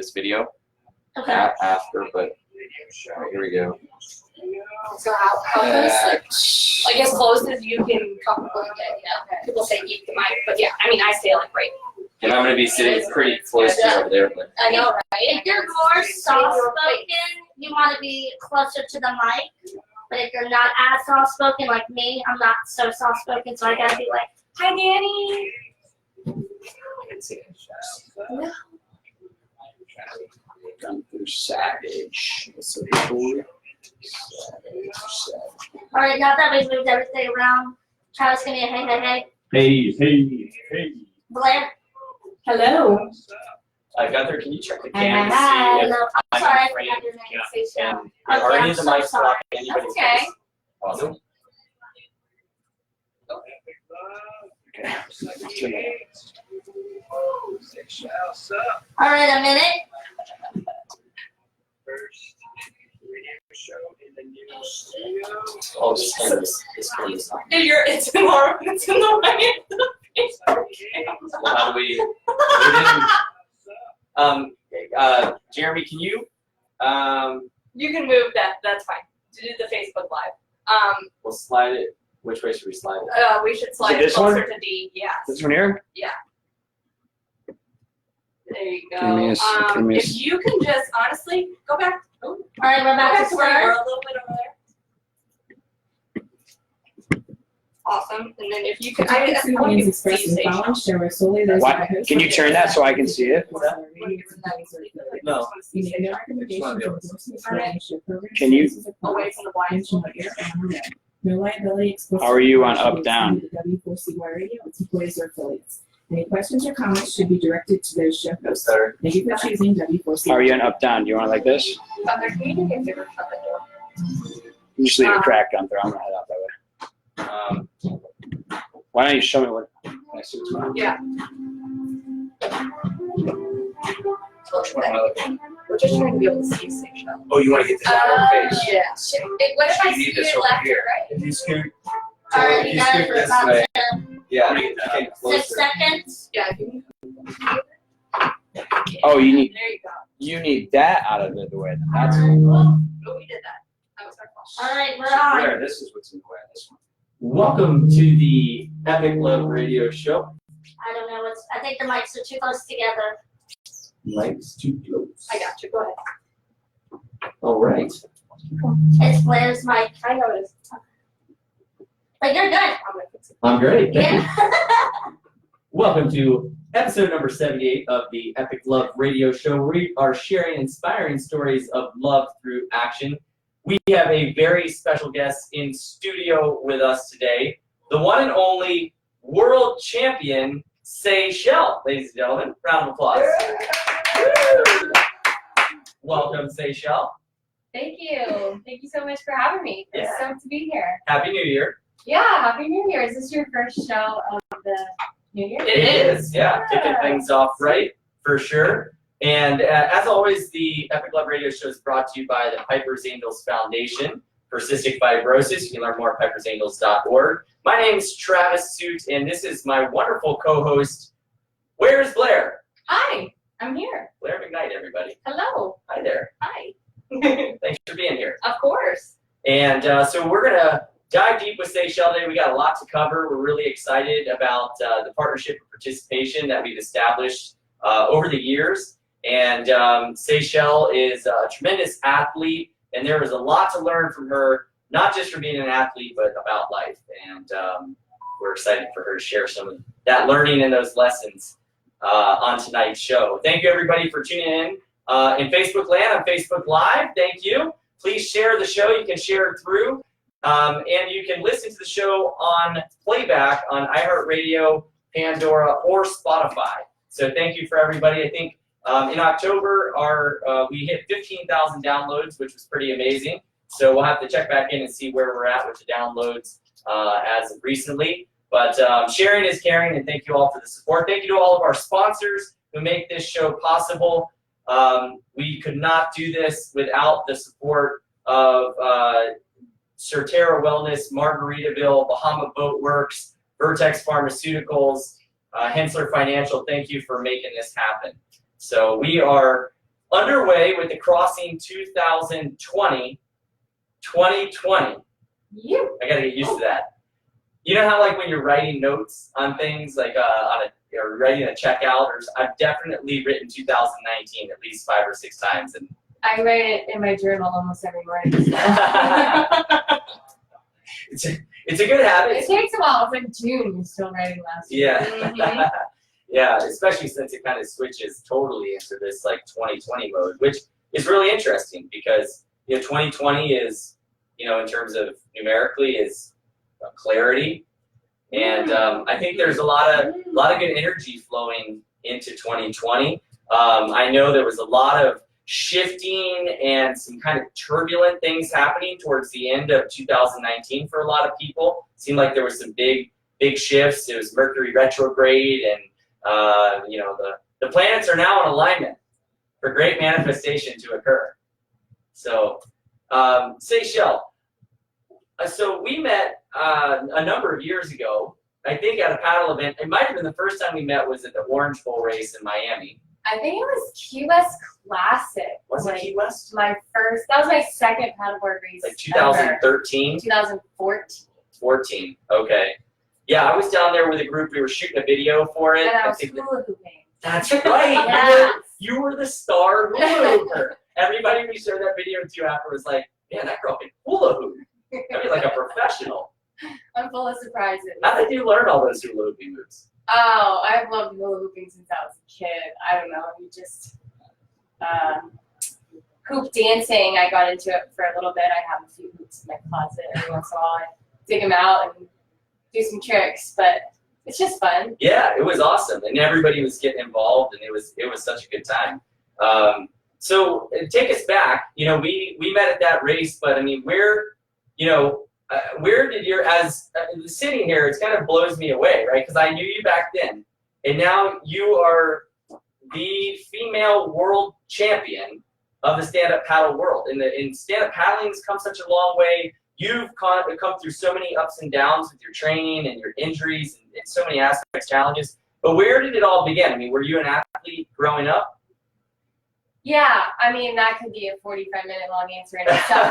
this video after, but all right, here we go. So how close? I guess close as you can comfortably get. People say eat the mic, but yeah, I mean I stay like right. And I'm gonna be sitting pretty close to over there, but I know, right? If you're more soft-spoken, you want to be closer to the mic. But if you're not as soft-spoken like me, I'm not so soft-spoken, so I gotta be like, "Hi, Danny." Gunther Savage. All right, now that we've moved everything around, Travis, give me a hey, hey, hey. Hey, hey, hey. Blair. Hello. Gunther, can you check the Hi, camera to hi. see if No, I'm sorry, I forgot your name. Seychelle. and are any of the mics sorry. blocking anybody's Okay. face? Awesome. Seychelle SUP. All right, a minute. First radio show in the new studio. Oh, just turn this phone is on. It's in the way. Well, how do we didn't, Jeremy, can you You can move that. That's fine. To do the Facebook Live. we'll slide it. Which way should we slide it? We should slide it this one? closer to D. Yes. This one here? There you go. Give me a If you can just honestly go back. Oh, All right, we're go back back to to where you were start. a little bit over there. Awesome. And then if you can, I Topics and want opinions to expressed see in the Seychelle. following show are solely those of What? the host. Can you turn that so I can see it? No. You make no recommendations or endorsements for any show programs, Can you- services, or Away products. from the blind. Mention what you're on or read. No liability exposed. How are you on up, down? W4CY Radio, its employees or affiliates. Any questions or comments should be directed to those show hosts. Better. Thank you for choosing W4CY. How are you on up, down? Do you want it like this? Thunder, can you do me a favor? Shut the door. You just leave it cracked, Gunther. I'm gonna head out that way. Why don't you show me what? Can I see what's going on? Yeah. We're just trying to be able to see Seychelle. Oh, you want to get this out of her face? Yeah. What if I You need see this it over left or here. right? If you scoot, All right, if you got it for this about way, 10, yeah, you get 6 closer. seconds. Yeah. If you Oh, you need There you go. that out of the way. That's Oh, we did that. That was our fault. All right, we're on. There, this is what's in the way of this one. Welcome to the Epic Love Radio Show. I don't know what's. I think the mics are too close together. Lights too close. I got you. Go ahead. All right. It's Blair's mic. I noticed. But you're good. I'm gonna fix it. I'm great. Thank you. Yeah. Welcome to episode number 78 of the Epic Love Radio Show. We are sharing inspiring stories of love through action. We have a very special guest in studio with us today, the one and only world champion, Seychelle. Ladies and gentlemen, round of applause. Welcome, Seychelle. Thank you. Thank you so much for having me. It's Yeah. stoked to be here. Happy New Year. Yeah, Happy New Year. Is this your first show of the New Year? It is, yeah. Kicking things off right, for sure. And as always, the Epic Love Radio Show is brought to you by the Piper's Angels Foundation for Cystic Fibrosis. You can learn more at pipersangels.org. My name's Travis Suit, and this is my wonderful co-host. Where's Blair? Hi, I'm here. Blair McKnight, everybody. Hello. Hi there. Hi. Thanks for being here. Of course. And so we're going to dive deep with Seychelle today. We got a lot to cover. We're really excited about the partnership and participation that we've established over the years. And Seychelle is a tremendous athlete, and there is a lot to learn from her, not just from being an athlete, but about life. And we're excited for her to share some of that learning and those lessons on tonight's show. Thank you, everybody, for tuning in Facebook land, on Facebook Live. Thank you. Please share the show. You can share it through. And you can listen to the show on playback on iHeartRadio, Pandora, or Spotify. So thank you for everybody. I think in October, we hit 15,000 downloads, which was pretty amazing. So we'll have to check back in and see where we're at with the downloads as of recently. But sharing is caring, and thank you all for the support. Thank you to all of our sponsors who make this show possible. We could not do this without the support of Certera Wellness, Margaritaville, Bahama Boat Works, Vertex Pharmaceuticals, Hensler Financial. Thank you for making this happen. So we are underway with the Crossing 2020. Yeah. I gotta get used to that. You know how like when you're writing notes on things like or writing a checkout, or I've definitely written 2019 at least 5 or 6 times, and I write it in my journal almost every morning. it's a good habit. It takes a while. It's like June. You're still writing last year. Yeah. Yeah, especially since it kind of switches totally into this like 2020 mode, which is really interesting because 2020 is, in terms of numerically is clarity, and I think there's a lot of good energy flowing into 2020. I know there was a lot of shifting and some kind of turbulent things happening towards the end of 2019 for a lot of people. It seemed like there was some big shifts. It was Mercury retrograde, and the planets are now in alignment for great manifestation to occur. So, Seychelle, so we met a number of years ago, I think at a paddle event. It might have been the first time we met was at the Orange Bowl race in Miami. I think it was Key West Classic. Was it Key West? That was my second paddleboard race. Like 2013? 2014. 14, okay. Yeah, I was down there with a group. We were shooting a video for it. And I was think hula hooping. that's right. Yes. You were the star hula hooper. Everybody we showed that video to after was like, man, that girl can hula hoop. I mean, like a professional. I'm full of surprises. How did you learn all those hula hooping moves? Oh, I've loved hula hooping since I was a kid. I don't know. You just hoop dancing. I got into it for a little bit. I have a few hoops in my closet. Every once in a while, I dig them out and do some tricks. But it's just fun. Yeah, it was awesome, and everybody was getting involved, and it was such a good time. So take us back. We met at that race, but I mean, where did your sitting here? It kind of blows me away, right? Because I knew you back then, and now you are the female world champion of the stand-up paddle world. In stand-up paddling has come such a long way. You've come through so many ups and downs with your training and your injuries and so many aspects, challenges. But where did it all begin? I mean, were you an athlete growing up? Yeah, I mean, that could be a 45-minute long answer in itself.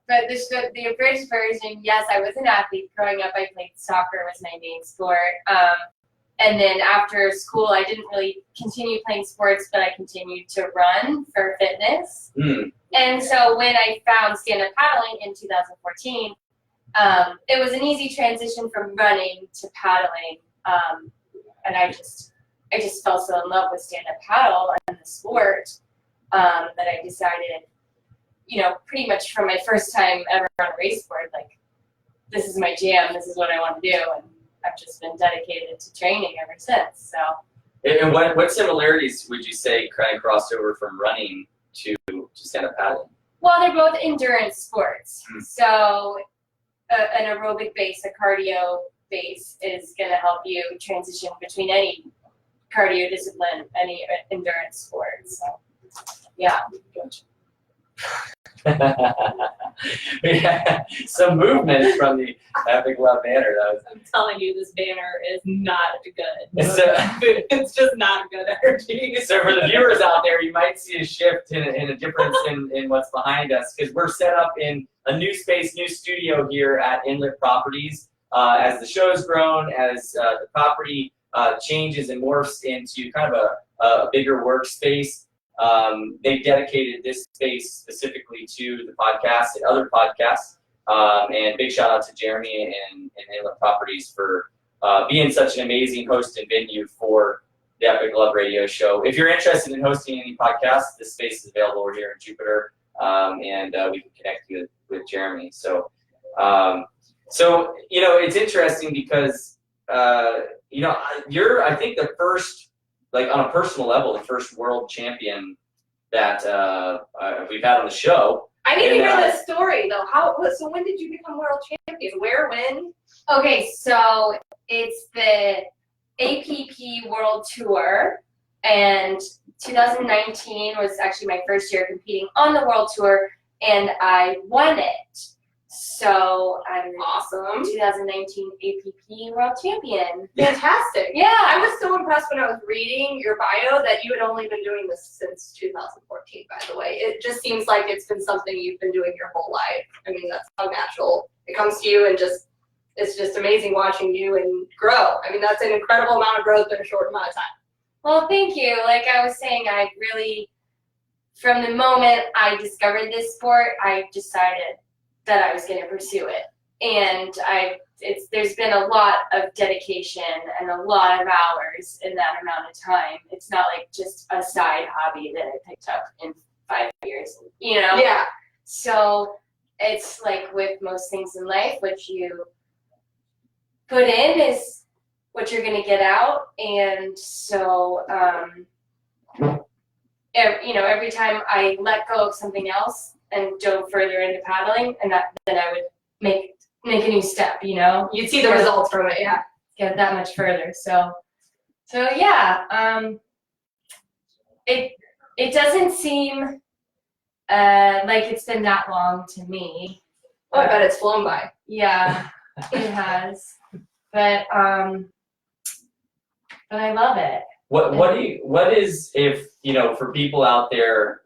but the abridged version, yes, I was an athlete growing up. I played soccer, was my main sport. And then after school, I didn't really continue playing sports, but I continued to run for fitness. Mm. And so when I found stand-up paddling in 2014, it was an easy transition from running to paddling. And I just fell so in love with stand-up paddle and the sport that I decided, pretty much from my first time ever on a race board, like, this is my jam, this is what I want to do. And I've just been dedicated to training ever since. So. And what similarities would you say kind of crossed over from running to stand-up paddling? Well, they're both endurance sports. So an aerobic base, a cardio base is going to help you transition between any cardio discipline, any endurance sport. So, yeah. Gotcha. Yeah, some movement from the Epic Love banner. I'm telling you, this banner is not good. So, It's just not good energy. so for the viewers out there, you might see a shift in a difference in what's behind us, because we're set up in a new space, new studio here at Inlet Properties. As the show's grown, as the property changes and morphs into kind of a bigger workspace, they've dedicated this space specifically to the podcast and other podcasts. And big shout out to Jeremy and Inlet Properties for being such an amazing host and venue for the Epic Love Radio Show. If you're interested in hosting any podcasts, this space is available over here in Jupiter, and we can connect you with Jeremy. So, it's interesting because, you're, I think, the first, like on a personal level, the first world champion that we've had on the show. I need to hear this story though. So when did you become world champion? Where, when? Okay, so it's the APP World Tour, and 2019 was actually my first year competing on the World Tour, and I won it. So I'm Awesome. 2019 APP World Champion. Fantastic. Yeah. I was so impressed when I was reading your bio that you had only been doing this since 2014. it just seems like it's been something you've been doing your whole life. I mean, that's how natural it comes to you, and it's just amazing watching you and grow. I mean, that's an incredible amount of growth in a short amount of time. Well, thank you. Like I was saying, I really, from the moment I discovered this sport, I decided that I was going to pursue it. And there's been a lot of dedication and a lot of hours in that amount of time. It's not like just a side hobby that I picked up in 5 years, you know? Yeah. So it's like with most things in life, what you put in is what you're going to get out. And so, every time I let go of something else and dove further into paddling, and then I would make a new step, you know? You'd see the results from it, yeah. Get that much further. So yeah, it doesn't seem like it's been that long to me. Oh, I bet it's flown by. Yeah, it has. But I love it. What is, if, for people out there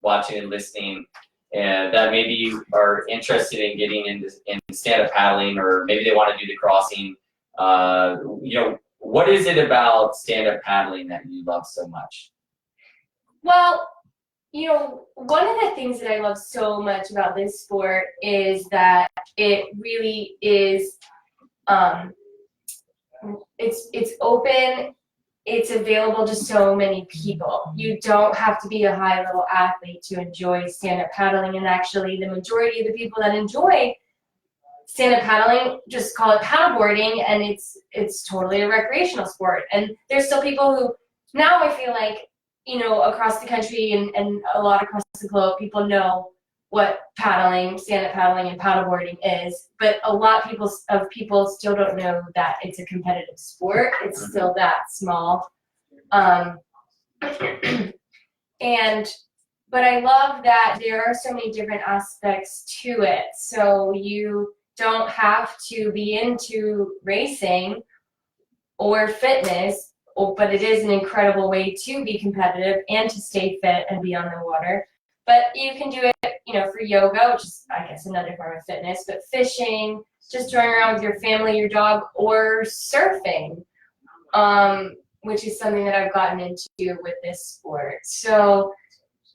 watching and listening, and that maybe are interested in getting in stand-up paddling, or maybe they want to do the crossing, what is it about stand-up paddling that you love so much? Well, one of the things that I love so much about this sport is that it really is, it's open. It's available to so many people. You don't have to be a high-level athlete to enjoy stand-up paddling, and actually the majority of the people that enjoy stand-up paddling just call it paddleboarding, and it's totally a recreational sport. And there's still people who, now I feel like, across the country and a lot across the globe, people know what paddling, stand-up paddling, and paddleboarding is, but a lot of people still don't know that it's a competitive sport. It's still that small. But I love that there are so many different aspects to it. So you don't have to be into racing or fitness, but it is an incredible way to be competitive and to stay fit and be on the water. But you can do it, for yoga, which is, I guess, another form of fitness, but fishing, just running around with your family, your dog, or surfing, which is something that I've gotten into with this sport. So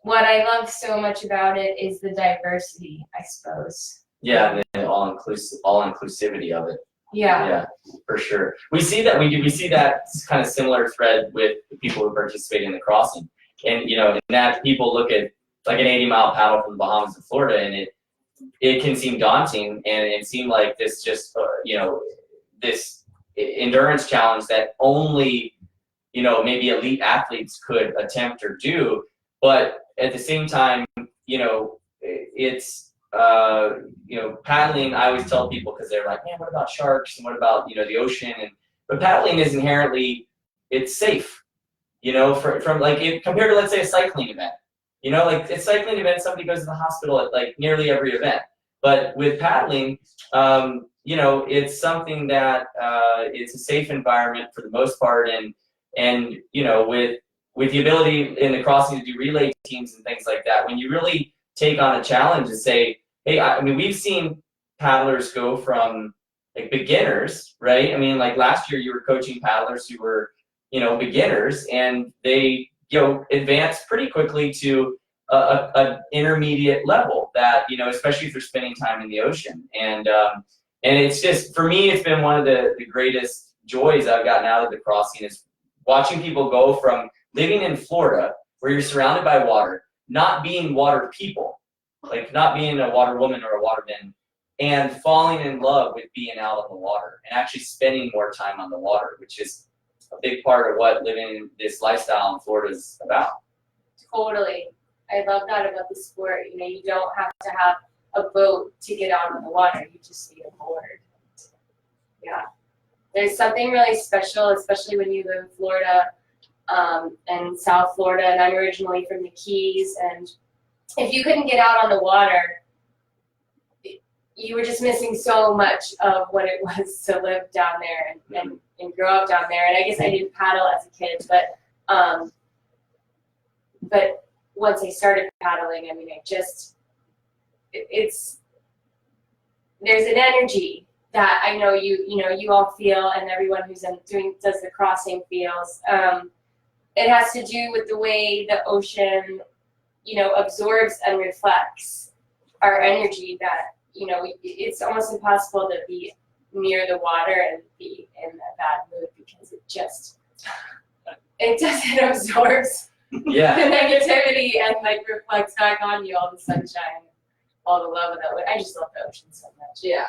what I love so much about it is the diversity, I suppose. Yeah, the all inclusivity of it. Yeah. Yeah, for sure. We see that kind of similar thread with the people who participate in the crossing. And, in that people look at like an 80-mile paddle from the Bahamas to Florida, and it can seem daunting, and it seemed like this just, this endurance challenge that only, maybe elite athletes could attempt or do. But at the same time, it's, paddling, I always tell people, because they're like, man, what about sharks, and what about, the ocean? But paddling is inherently, it's safe, from like, compared to, let's say, a cycling event. Like a cycling event, somebody goes to the hospital at like nearly every event. But with paddling, it's something that it's a safe environment for the most part, and with the ability in the crossing to do relay teams and things like that, when you really take on a challenge and say, hey, we've seen paddlers go from like beginners, right? Like last year you were coaching paddlers who were, beginners, and they advance pretty quickly to an intermediate level that, especially if they're spending time in the ocean. And it's just, for me, it's been one of the greatest joys I've gotten out of the crossing, is watching people go from living in Florida, where you're surrounded by water, not being water people, like not being a water woman or a waterman, and falling in love with being out on the water and actually spending more time on the water, which is a big part of what living this lifestyle in Florida is about. Totally. I love that about the sport. You don't have to have a boat to get out on the water. You just need a board. Yeah. There's something really special, especially when you live in Florida and South Florida, and I'm originally from the Keys, and if you couldn't get out on the water, you were just missing so much of what it was to live down there and grow up down there. And I guess I didn't paddle as a kid, but once I started paddling, I mean, there's an energy that I know you all feel, and everyone who's does the crossing feels. It has to do with the way the ocean, absorbs and reflects our energy. That it's almost impossible to be near the water and be in a bad mood, because it doesn't absorbs Yeah. the negativity and reflects back on you all the sunshine, all the love of that. I just love the ocean so much. Yeah.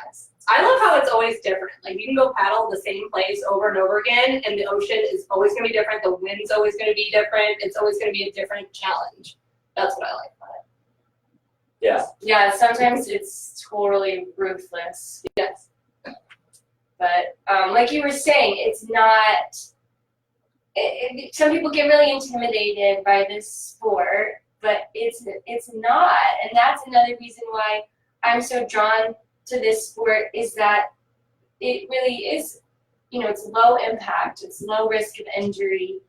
I love how it's always different. Like, you can go paddle the same place over and over again, and the ocean is always going to be different. The wind's always going to be different. It's always going to be a different challenge. That's what I like about it. Yeah. Yeah, sometimes it's totally ruthless. Yes. But like you were saying, it's not. Some people get really intimidated by this sport, but it's not, and that's another reason why I'm so drawn to this sport, is that it really is, it's low impact, it's low risk of injury.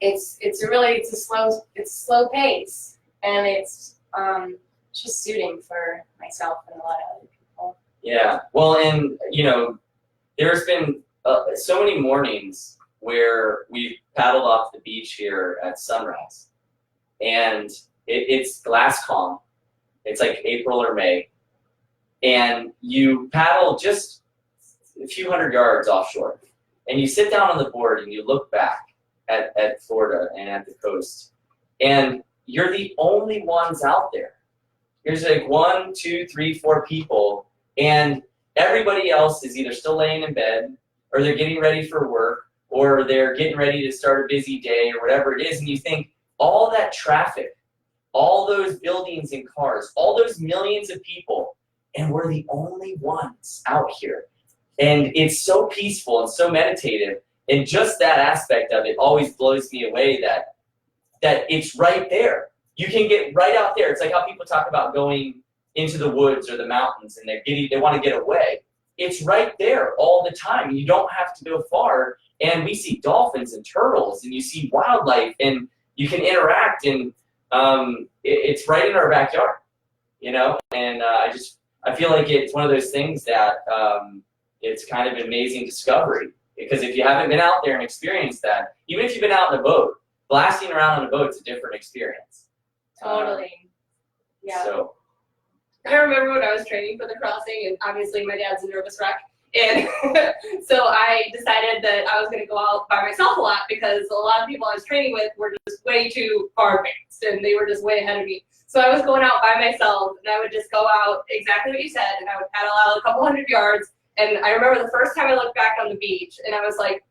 It's a slow pace, and it's just suiting for myself and a lot of other people. Yeah. Well, and there's been so many mornings where we've paddled off the beach here at sunrise, and it's glass calm. It's like April or May, and you paddle just a few hundred yards offshore, and you sit down on the board and you look back at Florida and at the coast, and you're the only ones out there. There's like 1, 2, 3, 4 people, and everybody else is either still laying in bed, or they're getting ready for work, or they're getting ready to start a busy day, or whatever it is, and you think, all that traffic, all those buildings and cars, all those millions of people, and we're the only ones out here. And it's so peaceful and so meditative, and just that aspect of it always blows me away, that it's right there. You can get right out there. It's like how people talk about going into the woods or the mountains, and they want to get away. It's right there all the time. You don't have to go far, and we see dolphins and turtles, and you see wildlife, and you can interact, and it's right in our backyard, and I feel like it's one of those things that it's kind of an amazing discovery, because if you haven't been out there and experienced that, even if you've been out in a boat, blasting around on a boat's a different experience. Totally. Yeah. So. I remember when I was training for the crossing, and obviously my dad's a nervous wreck, and so I decided that I was going to go out by myself a lot, because a lot of people I was training with were just way too far advanced, and they were just way ahead of me. So I was going out by myself, and I would just go out exactly what you said, and I would paddle out a couple hundred yards. And I remember the first time I looked back on the beach, and I was like,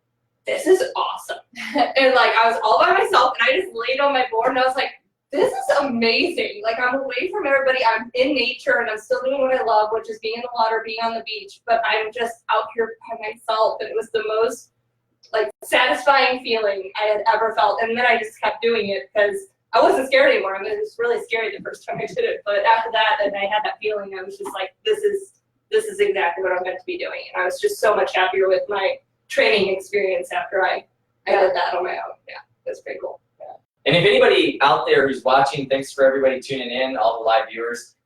this is awesome. And like, I was all by myself, and I just laid on my board, and I was like, this is amazing. Like, I'm away from everybody. I'm in nature, and I'm still doing what I love, which is being in the water, being on the beach. But I'm just out here by myself, and it was the most satisfying feeling I had ever felt. And then I just kept doing it, because I wasn't scared anymore. I mean, it was really scary the first time I did it. But after that, and I had that feeling, I was just like, this is exactly what I'm meant to be doing. And I was just so much happier with my training experience after I did that on my own. Yeah, it was pretty cool. And if anybody out there who's watching, thanks for everybody tuning in, all the live viewers.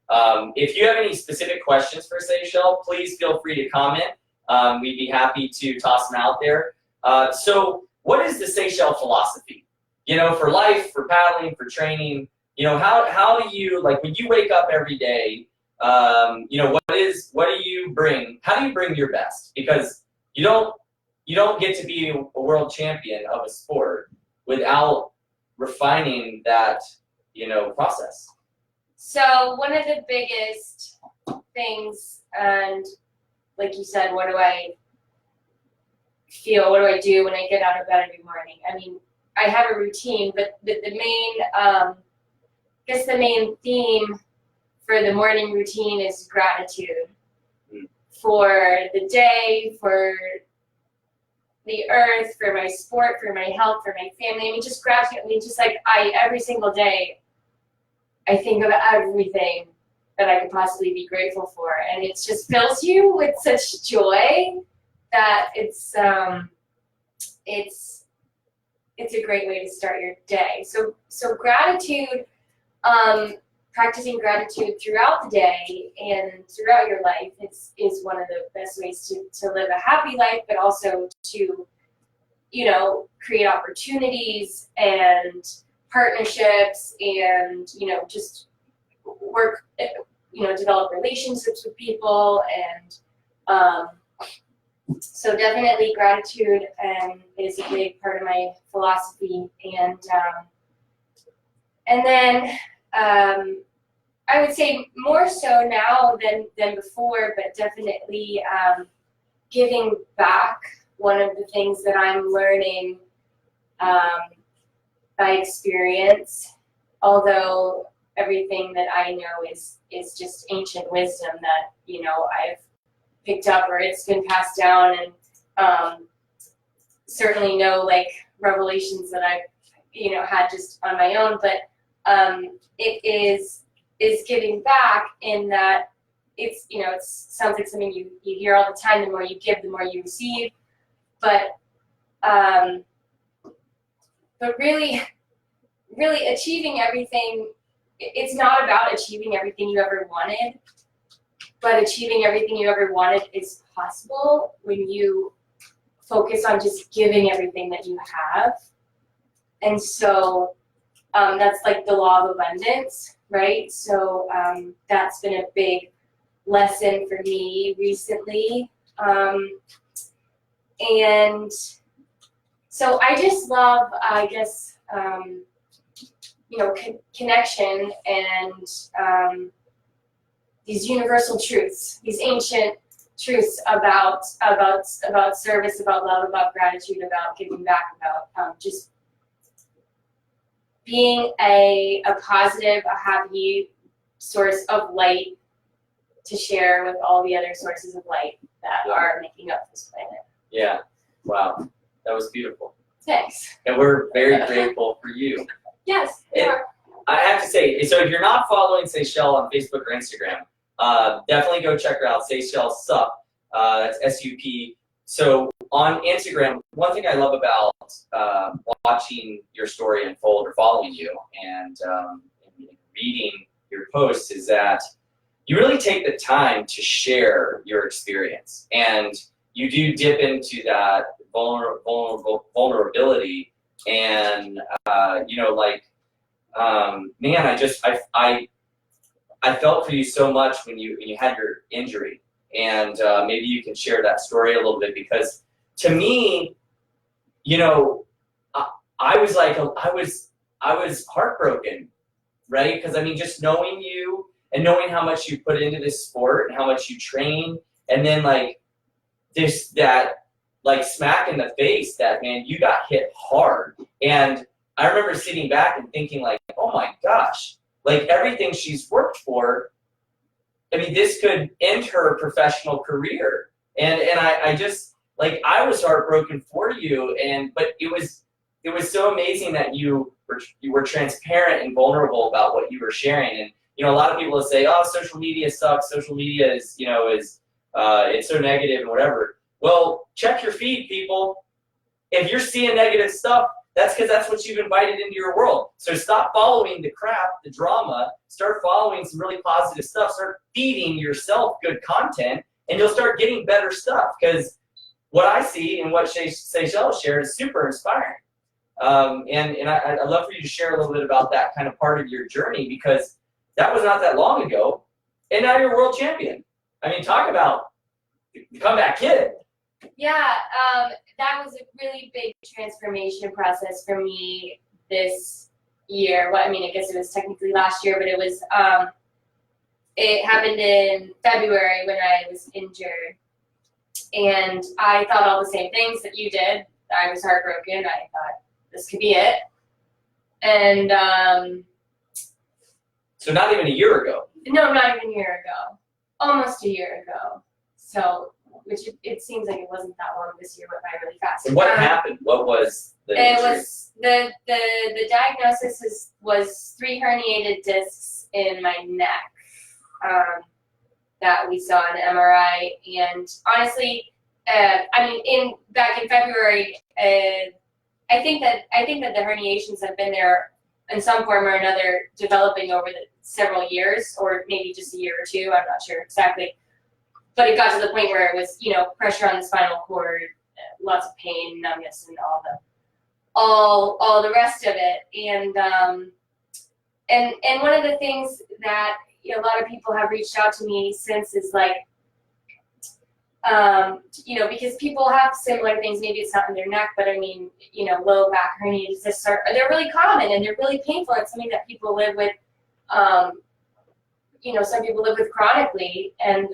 If you have any specific questions for Seychelle, please feel free to comment. We'd be happy to toss them out there. So what is the Seychelle philosophy? For life, for paddling, for training, how do you, like, when you wake up every day, what do you bring? How do you bring your best? Because you don't get to be a world champion of a sport without refining that, process. So one of the biggest things, and like you said, what do I feel? What do I do when I get out of bed every morning? I mean, I have a routine, but the main theme for the morning routine is gratitude for the day, for the earth, for my sport, for my health, for my family. I mean, just gratitude. I mean, just like every single day, I think of everything that I could possibly be grateful for, and it just fills you with such joy that it's it's a great way to start your day. So gratitude, practicing gratitude throughout the day and throughout your life is one of the best ways to live a happy life, but also to, create opportunities and partnerships and, just work, develop relationships with people. And so definitely gratitude is a big part of my philosophy. And then I would say more so now than before, but definitely giving back. One of the things that I'm learning by experience, although everything that I know is just ancient wisdom that I've picked up or it's been passed down, and certainly no like revelations that I've had just on my own, but it is giving back in that it sounds like something you hear all the time. The more you give, the more you receive. But really achieving everything, it's not about achieving everything you ever wanted, but achieving everything you ever wanted is possible when you focus on just giving everything that you have. And so that's like the law of abundance, right? So that's been a big lesson for me recently. And so I just love, I guess, connection and these universal truths, these ancient truths about service, about love, about gratitude, about giving back, about just being a positive, a happy source of light to share with all the other sources of light that are making up this planet. Yeah. Wow. That was beautiful. Thanks. And we're very grateful for you. Yes, we And are. I have to say, so if you're not following Seychelle on Facebook or Instagram, definitely go check her out, Seychelle SUP. That's S-U-P. So on Instagram, one thing I love about watching your story unfold or following you and reading your posts is that you really take the time to share your experience. And you do dip into that vulnerability. And, man, I felt for you so much when you had your injury. And maybe you can share that story a little bit, because to me, I was heartbroken, right? Because just knowing you and knowing how much you put into this sport and how much you train, and then that smack in the face that, man, you got hit hard. And I remember sitting back and thinking oh my gosh, everything she's worked for, this could end her professional career. And I just, I was heartbroken for you. But it was so amazing that you were transparent and vulnerable about what you were sharing. And, a lot of people will say, oh, social media sucks. Social media is it's so negative and whatever. Well, check your feed, people. If you're seeing negative stuff, that's because that's what you've invited into your world. So stop following the crap, the drama. Start following some really positive stuff. Start feeding yourself good content, and you'll start getting better stuff. Because what I see and what Seychelle shared is super inspiring. And I'd love for you to share a little bit about that kind of part of your journey, because that was not that long ago, and now you're world champion. Talk about the comeback kid. Yeah, that was a really big transformation process for me this year. Well, I guess it was technically last year, but it was, it happened in February when I was injured. And I thought all the same things that you did. I was heartbroken. I thought this could be it. And so not even a year ago. No, not even a year ago. Almost a year ago. So, which it seems like it wasn't that long. This year went by really fast. And what happened? What was the injury? It was the diagnosis was 3 herniated discs in my neck that we saw in MRI. And honestly, back in February, I think that the herniations have been there in some form or another, developing over the several years, or maybe just a year or two. I'm not sure exactly, but it got to the point where it was, pressure on the spinal cord, lots of pain, numbness, and all the rest of it. And one of the things that a lot of people have reached out to me since is like, because people have similar things. Maybe it's not in their neck, but I mean, low back hernias. They're really common and they're really painful. It's something that people live with. Some people live with chronically, and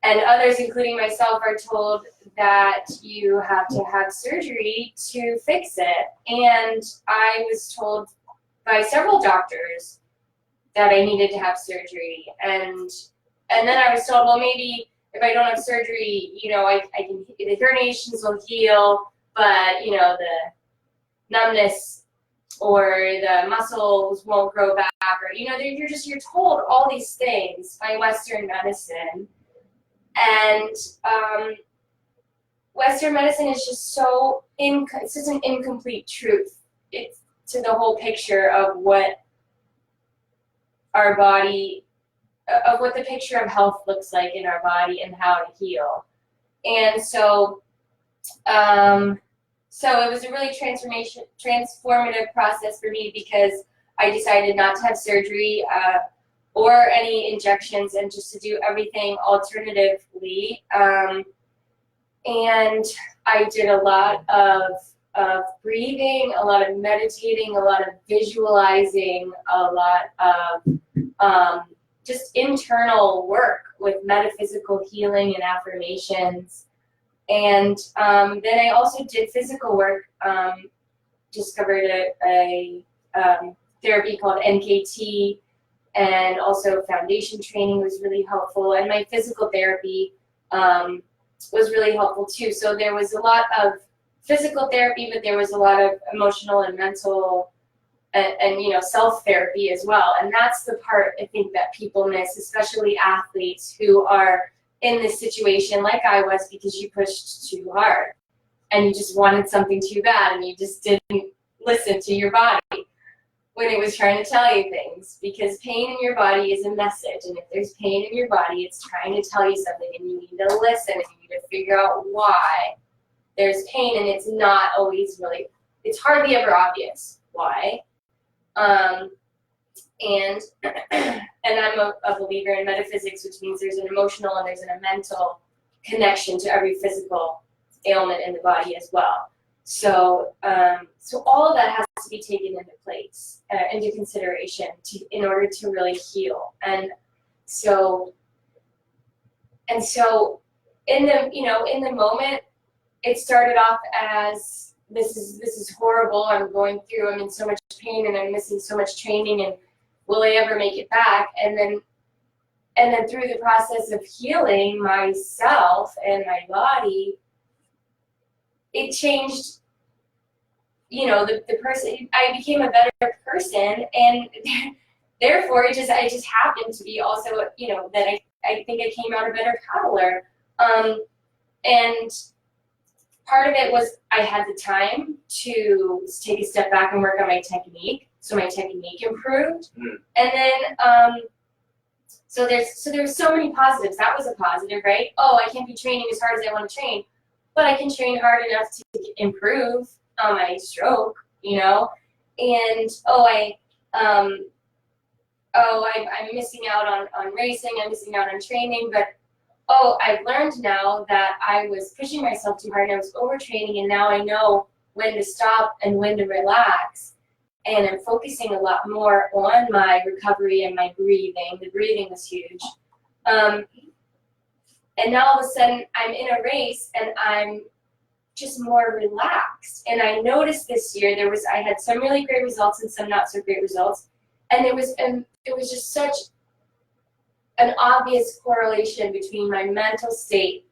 others, including myself, are told that you have to have surgery to fix it. And I was told by several doctors that I needed to have surgery, and then I was told, well, maybe if I don't have surgery, I can, the herniations will heal, but the numbness or the muscles won't grow back, or you're told all these things by Western medicine, and Western medicine is just it's just an incomplete truth. It's to the whole picture of what our body, of what the picture of health looks like in our body and how to heal. And so it was a really transformative process for me, because I decided not to have surgery or any injections, and just to do everything alternatively. And I did a lot of breathing, a lot of meditating, a lot of visualizing, a lot of just internal work with metaphysical healing and affirmations. And then I also did physical work, discovered a therapy called NKT, and also foundation training was really helpful. And my physical therapy was really helpful too. So there was a lot of physical therapy, but there was a lot of emotional and mental and self-therapy as well. And that's the part I think that people miss, especially athletes who are in this situation like I was, because you pushed too hard and you just wanted something too bad, and you just didn't listen to your body when it was trying to tell you things, because pain in your body is a message. And if there's pain in your body, it's trying to tell you something, and you need to listen, and you need to figure out why there's pain. And it's not always really, it's hardly ever obvious why. And I'm a believer in metaphysics, which means there's an emotional and there's a mental connection to every physical ailment in the body as well. So all of that has to be taken into place, into consideration, in order to really heal. And so in the moment, it started off as this is horrible. I'm in so much pain, and I'm missing so much training, and will I ever make it back? And then through the process of healing myself and my body, it changed. The person, I became a better person, and therefore I just happened to be also, that I think I came out a better paddler. And part of it was I had the time to take a step back and work on my technique, so my technique improved. And then so there's so many positives. That was a positive, right? Oh, I can't be training as hard as I want to train, but I can train hard enough to improve on my stroke, and I'm missing out on racing, I'm missing out on training, but I've learned now that I was pushing myself too hard and I was overtraining, and now I know when to stop and when to relax, and I'm focusing a lot more on my recovery and my breathing. The breathing was huge. And now all of a sudden I'm in a race and I'm just more relaxed. And I noticed this year I had some really great results and some not so great results. And it was just such an obvious correlation between my mental state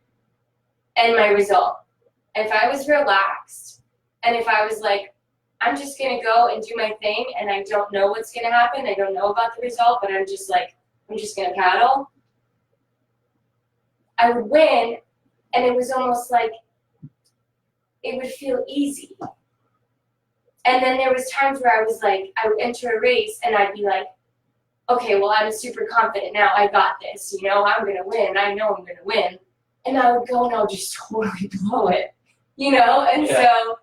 and my result. If I was relaxed, and if I was like, I'm just gonna go and do my thing, and I don't know what's gonna happen, I don't know about the result, but I'm just gonna paddle, I would win. And it was almost like it would feel easy. And then there was times where I was like, I would enter a race and I'd be like, okay, well, I'm super confident now. I got this, you know, I'm gonna win. I know I'm gonna win. And I would go and I would just totally blow it, you know? And so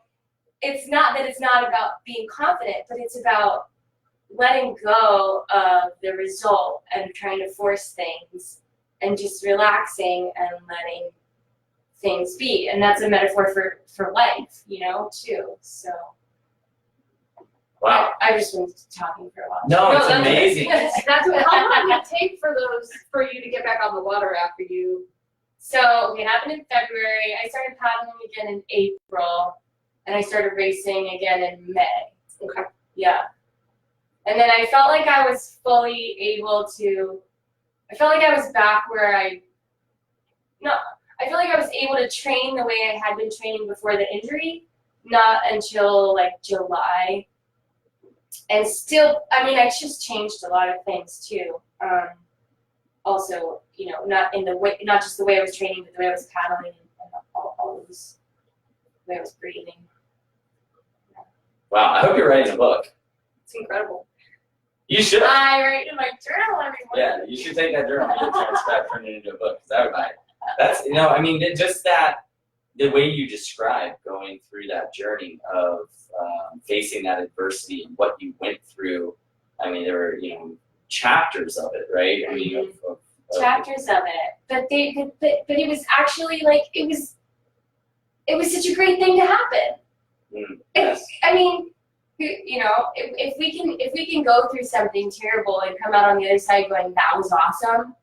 it's not that it's not about being confident, but it's about letting go of the result and trying to force things and just relaxing and letting things be. And that's a metaphor for life, you know, too. So Wow. I've just been talking for a while. No, it's that's- amazing. That's what, how long did it take for you to get back on the water after you? So it happened in February. I started paddling again in April, and I started racing again in May. Okay. Yeah. And then I felt like I was fully able to, I felt like I was back where I felt like I was able to train the way I had been training before the injury, not until like July. And still, I mean, I just changed a lot of things too. Also, you know, not just the way I was training, but the way I was paddling and all those, the way I was breathing. Wow, I hope you're writing a book. It's incredible. You should. I write in my journal every morning. Yeah, you should take that journal and transcribe, turn it into a book, because I would buy it. That's, you know, I mean, just that, the way you describe going through that journey of facing that adversity and what you went through. I mean, there were, you know, chapters of it, right? I mean, of Chapters of it, but it was actually like it was such a great thing to happen. yes. I mean, you know, if we can go through something terrible and come out on the other side going, that was awesome,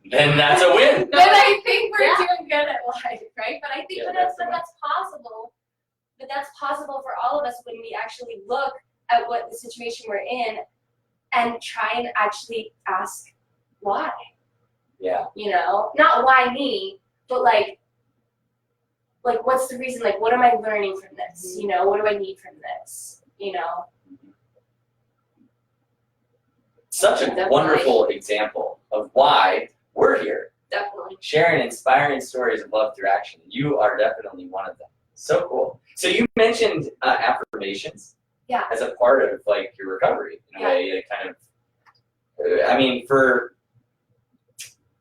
Then that's a win. then I think we're doing good at life, right? But I think that's possible. But that's possible for all of us when we actually look at what the situation we're in and try and actually ask why. Yeah. You know, not why me, but like what's the reason? Like, what am I learning from this? You know, what do I need from this? You know. Such a Definitely. wonderful example of why we're here, Definitely. sharing inspiring stories of love through action. You are definitely one of them. So cool. So you mentioned affirmations. Yeah. As a part of like your recovery in a way, it kind of. I mean, for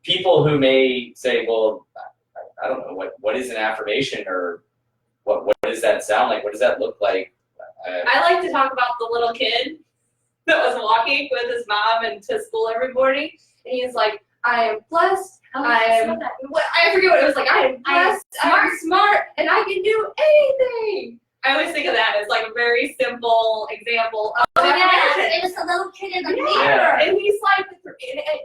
people who may say, well, I don't know what is an affirmation, or what does that sound like? What does that look like? I like to talk about the little kid that was walking with his mom and to school every morning, and he's like, I am blessed. I forget what it was like. I am blessed. I'm smart, and I can do anything. I always think of that as like a very simple example of affirmation. It was a little kid in the mirror. Yeah. And he's like a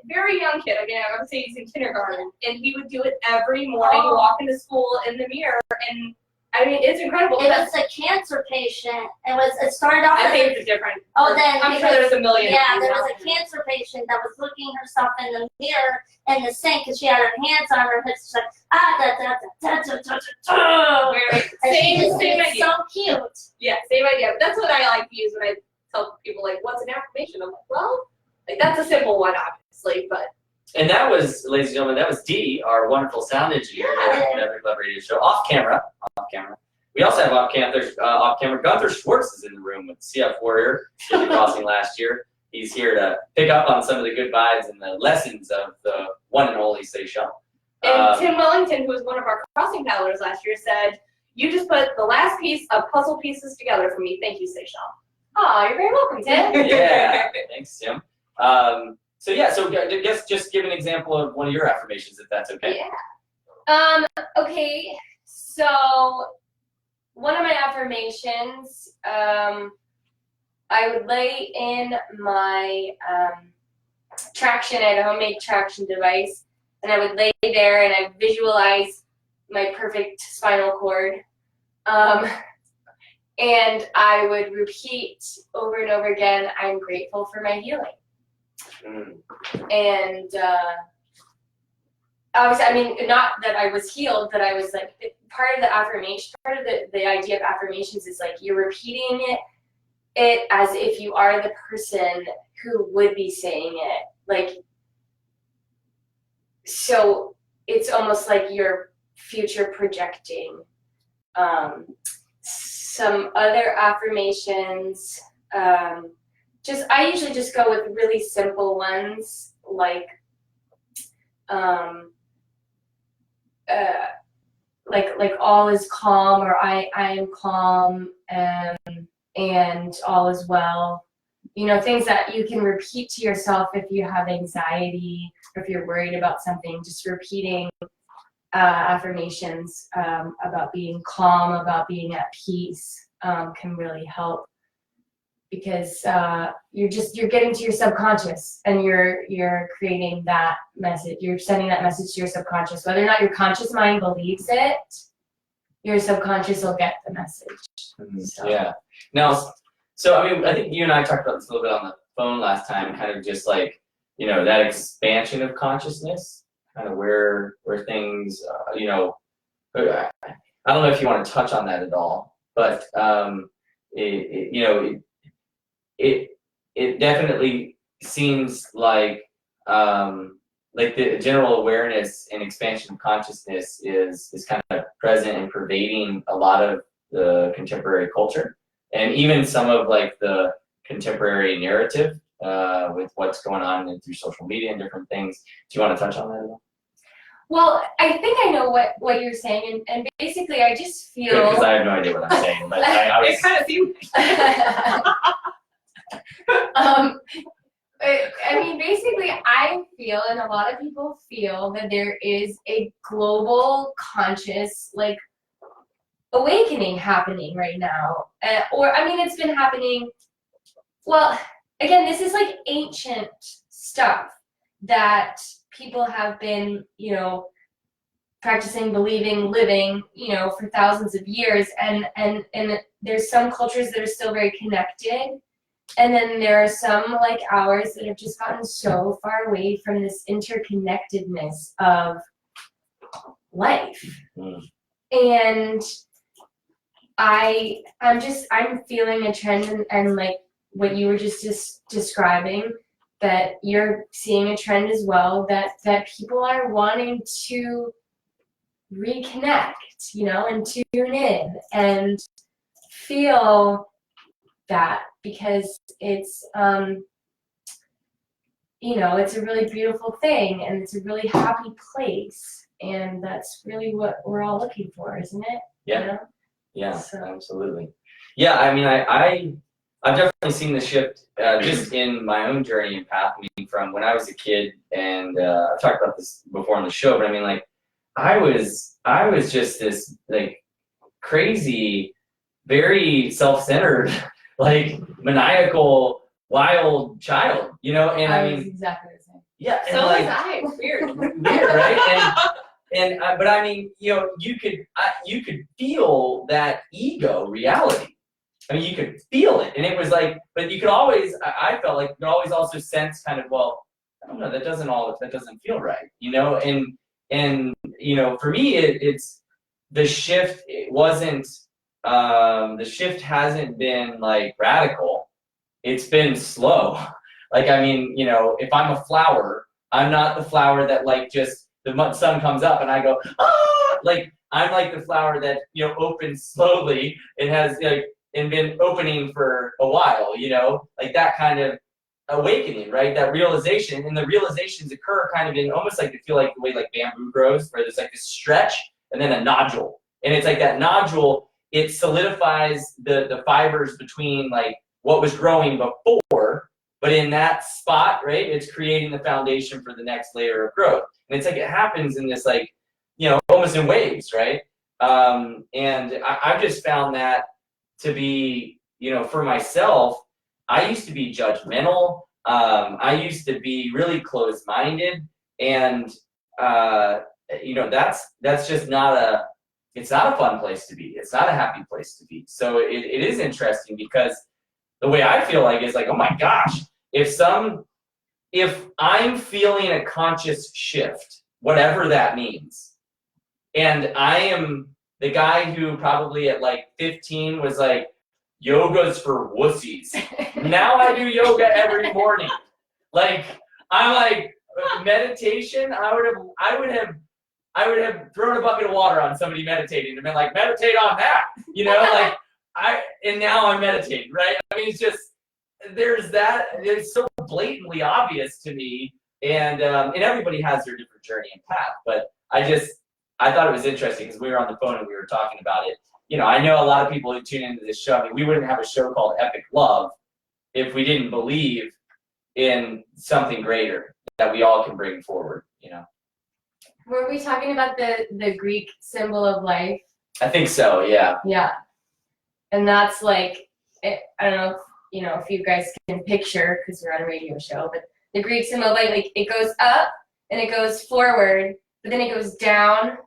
very young kid. Again, I would say he's in kindergarten, and he would do it every morning, walk into school in the mirror, and I mean, it's incredible. It was a cancer patient. It started off I as think it's different. Oh, then I'm sure there's a million. yeah, there out was a cancer patient that was looking herself in the mirror in the sink because she had her hands on her hips. She's like, Very, and she just same it's idea. so cute. Yeah, same idea. That's what I like to use when I tell people, like, what's an affirmation? I'm like, well, like, that's a simple one, obviously, but. And that was, ladies and gentlemen, that was Dee, our wonderful sound engineer here at the Never Club Radio Show. Off camera. We also have off camera. Gunther Schwartz is in the room with CF Warrior, did the crossing last year. He's here to pick up on some of the good vibes and the lessons of the one and only Seychelle. And Tim Wellington, who was one of our crossing paddlers last year, said, you just put the last piece of puzzle pieces together for me. Thank you, Seychelle. Oh, you're very welcome, Tim. Yeah, thanks, Tim. So I guess just give an example of one of your affirmations, if that's okay. Yeah. Okay. So one of my affirmations, I would lay in my traction. I had a homemade traction device, and I would lay there and I visualize my perfect spinal cord. And I would repeat over and over again, I'm grateful for my healing. And obviously, I mean, not that I was healed, but I was like, part of the affirmation, part of the idea of affirmations is like you're repeating it as if you are the person who would be saying it. Like, so it's almost like you're future projecting. some other affirmations. I usually just go with really simple ones like all is calm, or I am calm, and all is well. You know, things that you can repeat to yourself if you have anxiety or if you're worried about something. Just repeating affirmations about being calm, about being at peace can really help, because you're getting to your subconscious and you're creating that message. You're sending that message to your subconscious. Whether or not your conscious mind believes it, your subconscious will get the message. So. Yeah. Now, so I mean, I think you and I talked about this a little bit on the phone last time, kind of just like, you know, that expansion of consciousness, kind of where things, you know, I don't know if you want to touch on that at all, but it definitely seems like the general awareness and expansion of consciousness is kind of present and pervading a lot of the contemporary culture, and even some of like the contemporary narrative with what's going on through social media and different things. Do you want to touch on that at all? Well, I think I know what you're saying, and basically I just feel. Because I have no idea what I'm saying, but I was. It kind of seems. I mean, basically, I feel, and a lot of people feel, that there is a global conscious, like, awakening happening right now. Or, I mean, it's been happening, well, again, this is like ancient stuff that people have been, you know, practicing, believing, living, you know, for thousands of years. And there's some cultures that are still very connected. And then there are some like ours that have just gotten so far away from this interconnectedness of life. And I'm feeling a trend, and like what you were just describing, that you're seeing a trend as well, that people are wanting to reconnect, you know, and tune in and feel that, because it's you know, it's a really beautiful thing, and it's a really happy place, and that's really what we're all looking for, isn't it? Yeah. You know? Yeah, So. absolutely. Yeah, I mean, I've definitely seen the shift just in my own journey and path. I mean, from when I was a kid, and I've talked about this before on the show, but I mean, like, I was just this like crazy, very self-centered, like maniacal, wild child, you know. And I mean, exactly the same. yeah, and So like, was I. Weird. weird, right? But I mean, you know, you could feel that ego reality. I mean, you could feel it, and it was like, but you could always, I felt like you could always also sense kind of, well, I don't know, that doesn't feel right, you know. And you know, for me, it's the shift. It wasn't the shift hasn't been like radical. It's been slow. Like, I mean, you know, if I'm a flower, I'm not the flower that like just the sun comes up and I go, ah! Like, I'm like the flower that, you know, opens slowly and has like and been opening for a while, you know, like that kind of awakening, right? That realization, and the realizations occur kind of in almost like, they feel like the way like bamboo grows, where there's like this stretch and then a nodule, and it's like that nodule, it solidifies the fibers between like what was growing before, but in that spot, right, it's creating the foundation for the next layer of growth. And it's like it happens in this, like, you know, almost in waves, right? And I've just found that to be, you know, for myself, I used to be judgmental. I used to be really closed-minded, and you know, that's just not it's not a fun place to be. It's not a happy place to be. So it is interesting, because the way I feel like is like, oh my gosh, if I'm feeling a conscious shift, whatever that means, and I am the guy who probably at like 15 was like, yoga's for wussies. Now I do yoga every morning. Like, I'm like, meditation, I would have thrown a bucket of water on somebody meditating and been like, meditate on that, you know, like, and now I'm meditating, right? I mean, it's just, there's that, it's so blatantly obvious to me, and everybody has their different journey and path, but I thought it was interesting because we were on the phone and we were talking about it. You know, I know a lot of people who tune into this show, I mean, we wouldn't have a show called Epic Love if we didn't believe in something greater that we all can bring forward, you know? Were we talking about the Greek symbol of life? I think so, yeah. Yeah. And that's like, I don't know, if you guys can picture, because we're on a radio show, but the Greek symbol of life, like it goes up and it goes forward, but then it goes down,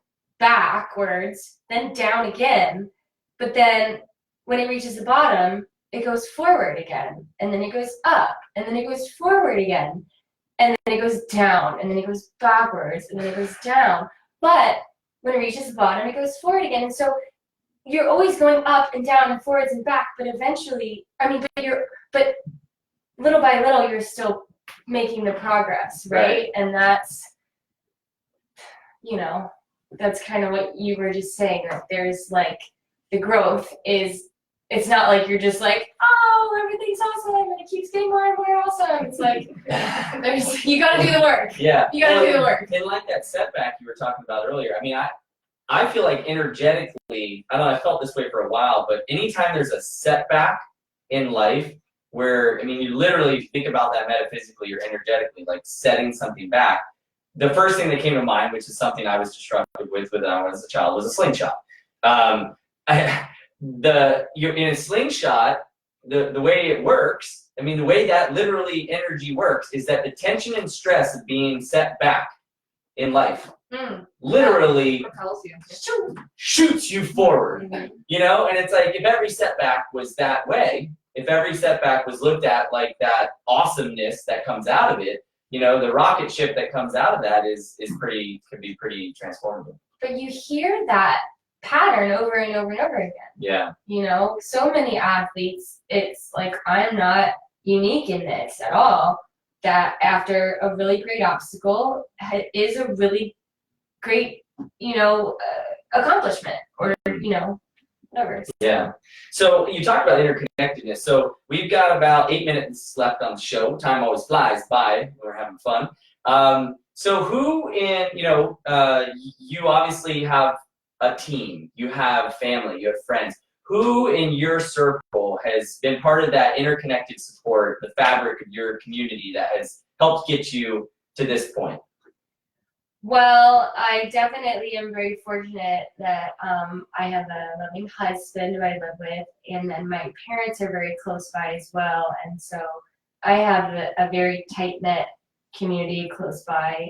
backwards, then down again. But then when it reaches the bottom, it goes forward again, and then it goes up, and then it goes forward again, and then it goes down, and then it goes backwards, and then it goes down. But when it reaches the bottom, it goes forward again. And so you're always going up and down and forwards and back, but eventually, but little by little, you're still making the progress, right? And that's, that's kind of what you were just saying, that there's like, the growth is, it's not like you're just like, oh, everything's awesome and it keeps getting more and more awesome. It's like, you gotta do the work. Yeah. You gotta do the work. And like that setback you were talking about earlier, I mean, I feel like energetically, I don't know, I felt this way for a while, but anytime there's a setback in life where, I mean, you literally, if you think about that metaphysically or energetically, like setting something back, the first thing that came to mind, which is something I was destructive with when I was a child, was a slingshot. In a slingshot, the way it works, I mean, the way that literally energy works is that the tension and stress of being set back in life literally shoots you forward, and it's like, if every setback was that way, if every setback was looked at like that awesomeness that comes out of it, the rocket ship that comes out of that could be pretty transformative. But you hear that pattern over and over and over again. Yeah. So many athletes, it's like, I'm not unique in this at all, that after a really great obstacle is a really great, accomplishment, or, whatever. Yeah. So you talked about interconnectedness. So we've got about 8 minutes left on the show. Time always flies by when we're having fun. So who you obviously have a team, you have family, you have friends. Who in your circle has been part of that interconnected support, the fabric of your community that has helped get you to this point? Well, I definitely am very fortunate that I have a loving husband who I live with, and then my parents are very close by as well, and so I have a very tight-knit community close by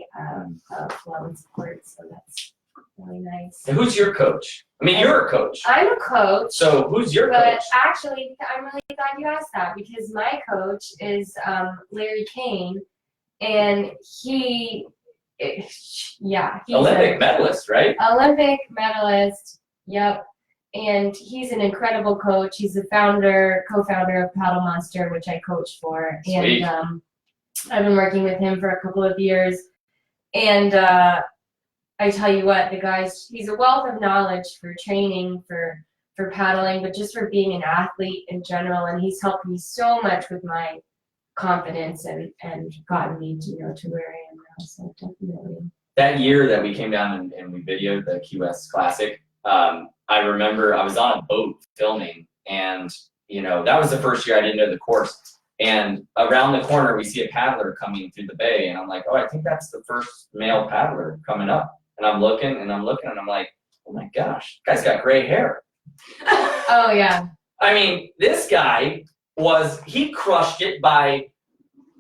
of love and support, so that's really nice. And who's your coach? I mean, you're a coach. I'm a coach. So who's your coach? But actually, I'm really glad you asked that, because my coach is Larry Kane, and he's Olympic medalist, right? Olympic medalist, yep. And he's an incredible coach. He's the co-founder of Paddle Monster, which I coach for. Sweet. And I've been working with him for a couple of years. And I tell you what, he's a wealth of knowledge for training, for paddling, but just for being an athlete in general. And he's helped me so much with my confidence and gotten me to where I am now. So definitely. That year that we came down and we videoed the Key West Classic, I remember I was on a boat filming, and that was the first year I didn't know the course. And around the corner we see a paddler coming through the bay, and I'm like, oh, I think that's the first male paddler coming up. And I'm looking and I'm like, oh my gosh, guy's got gray hair. Oh yeah. I mean, this guy he crushed it by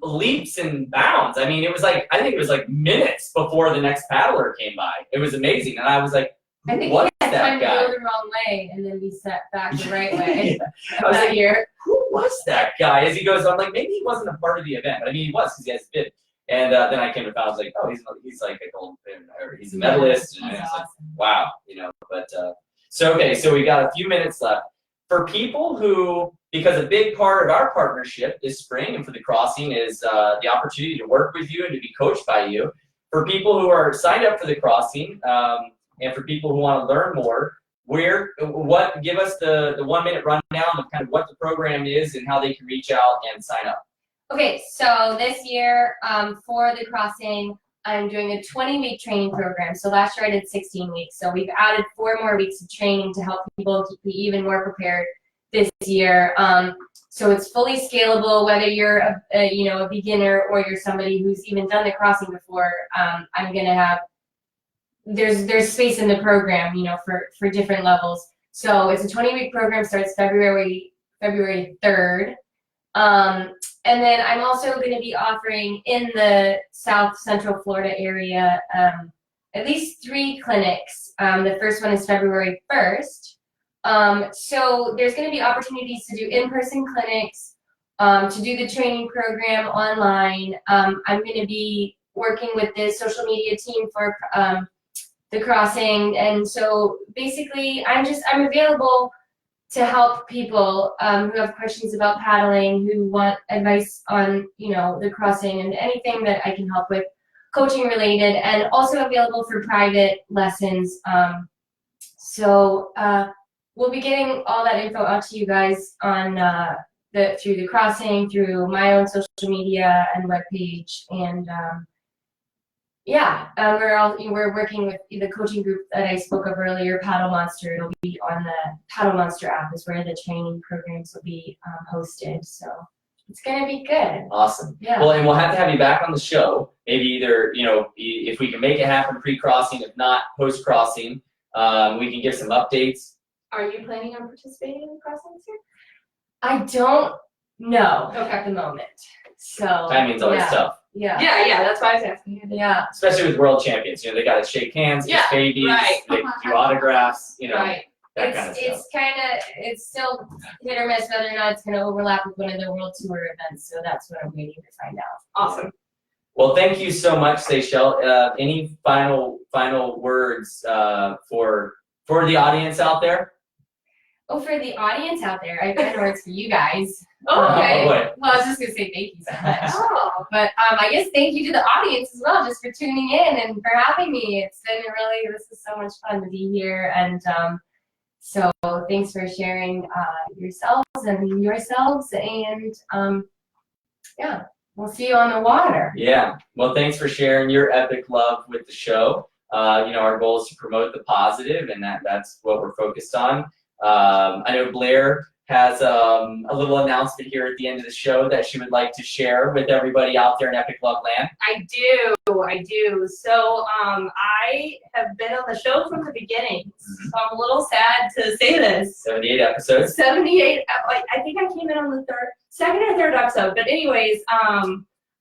leaps and bounds. I mean, I think it was like minutes before the next paddler came by. It was amazing. And I was like, I think what he is had time that guy? to go the wrong way and then be set back the right way. Yeah. I was that like, year. who was that guy? As he goes, I'm like, maybe he wasn't a part of the event. But I mean, he was, because he has a bid. And then I came to find, I was like, oh, he's like a gold, or he's a medalist. And I was awesome. like, wow, but so we got a few minutes left. For people who, because a big part of our partnership this spring and for the crossing is the opportunity to work with you and to be coached by you. For people who are signed up for the crossing, and for people who want to learn more, give us the 1 minute rundown of kind of what the program is and how they can reach out and sign up. Okay, so this year for the crossing, I'm doing a 20-week training program. So last year I did 16 weeks. So we've added 4 more weeks of training to help people be even more prepared this year. So it's fully scalable, whether you're a beginner or you're somebody who's even done the crossing before. I'm gonna have there's space in the program, for different levels. So it's a 20-week program, starts February 3rd. And then I'm also going to be offering in the South Central Florida area at least 3 clinics. The first one is February 1st. So there's going to be opportunities to do in-person clinics, to do the training program online. I'm going to be working with the social media team for the crossing. And so basically I'm available to help people who have questions about paddling, who want advice on, the crossing and anything that I can help with coaching related, and also available for private lessons. So we'll be getting all that info out to you guys on through the crossing, through my own social media and webpage, and we're working with the coaching group that I spoke of earlier, Paddle Monster. It'll be on the Paddle Monster app is where the training programs will be hosted. So it's gonna be good. Awesome. Yeah. Well, and we'll have to have you back on the show. Maybe either, if we can make it happen pre-crossing, if not post-crossing, we can give some updates. Are you planning on participating in the crossing this year? I don't know at the moment. So Timing's always tough. Yeah. Yeah, that's why I was asking. Yeah. Especially with world champions, they got to shake hands, kiss babies, right. they do autographs, Right. that kind of stuff. It's still hit or miss whether or not it's going to overlap with one of the World Tour events. So that's what I'm waiting to find out. Awesome. Well, thank you so much, Seychelle. Any final words for the audience out there? Oh, for the audience out there, I have words for you guys. Okay. boy. Well, I was just gonna say thank you so much. Oh. But I guess thank you to the audience as well, just for tuning in and for having me. It's been this is so much fun to be here, and so thanks for sharing yourselves, and we'll see you on the water. Yeah. Well, thanks for sharing your epic love with the show. Our goal is to promote the positive, and that's what we're focused on. I know Blair has a little announcement here at the end of the show that she would like to share with everybody out there in Epic Love Land. I do. So I have been on the show from the beginning. So I'm a little sad to say this. 78 episodes. 78. I think I came in on the second or third episode. But anyways,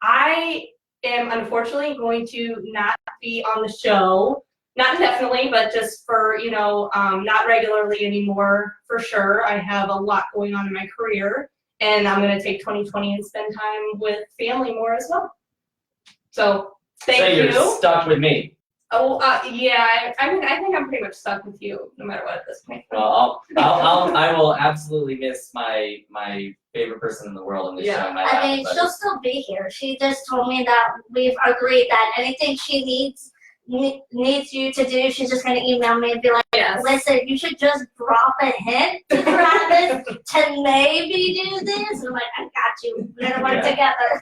I am unfortunately going to not be on the show. Not indefinitely, but just for, not regularly anymore, for sure. I have a lot going on in my career, and I'm going to take 2020 and spend time with family more as well. So, thank you. So you're stuck with me. Oh, yeah. I think I'm pretty much stuck with you, no matter what at this point. Well, I will absolutely miss my favorite person in the world in this show. I mean, she'll still be here. She just told me that we've agreed that anything she needs you to do, she's just going to email me and be like, listen, you should just drop a hint to Travis to maybe do this. And I'm like, I got you. We're going to work together.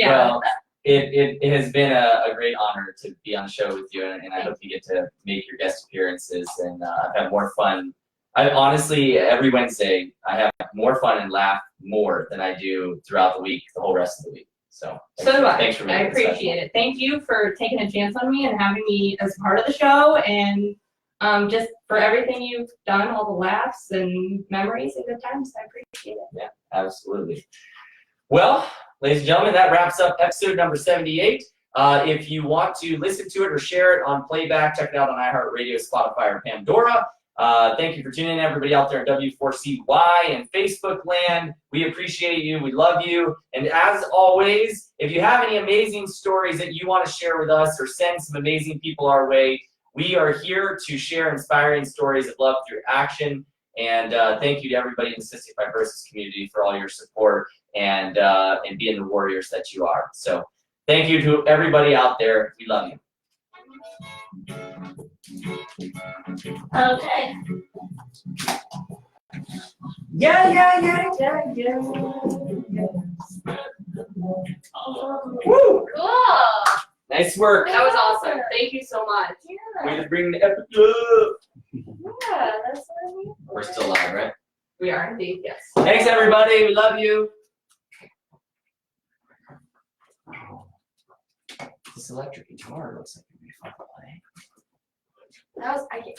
Well, it has been a great honor to be on the show with you, and I hope you get to make your guest appearances, and I've had more fun. Honestly, every Wednesday, I have more fun and laugh more than I do throughout the week, the whole rest of the week. So do I. Thanks for making I appreciate it. Thank you for taking a chance on me and having me as part of the show, and just for everything you've done, all the laughs and memories and good times. I appreciate it. Yeah, absolutely. Well, ladies and gentlemen, that wraps up episode number 78. If you want to listen to it or share it on playback, check it out on iHeartRadio, Spotify, or Pandora. Thank you for tuning in, everybody out there in W4CY and Facebook land. We appreciate you. We love you. And as always, if you have any amazing stories that you want to share with us or send some amazing people our way, we are here to share inspiring stories of love through action. And thank you to everybody in the cystic fibrosis community for all your support and being the warriors that you are. So thank you to everybody out there. We love you. Okay. Woo! Cool. Nice work. That was awesome. Thank you so much. Way to bring the epic up. Yeah, that's what I mean. We're still live, right? We are indeed, yes. Thanks, everybody. We love you. This electric guitar looks like it'd be fun to play.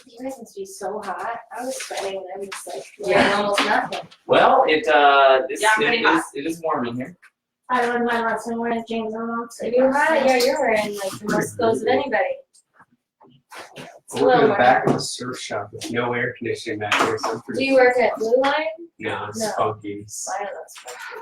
You guys must be so hot. I was sweating and I'm just like, Yeah. almost nothing. Well, it Yeah, I'm pretty hot. is warm in here. I learned my lesson wearing jeans and long sleeves. You're hot. Yeah, you're wearing like the most clothes of anybody. It's a We're little in the more back hot. of the surf shop with no air conditioning back here, so I'm Do pretty. you work at Blue Line? No, it's No. funky. I don't know.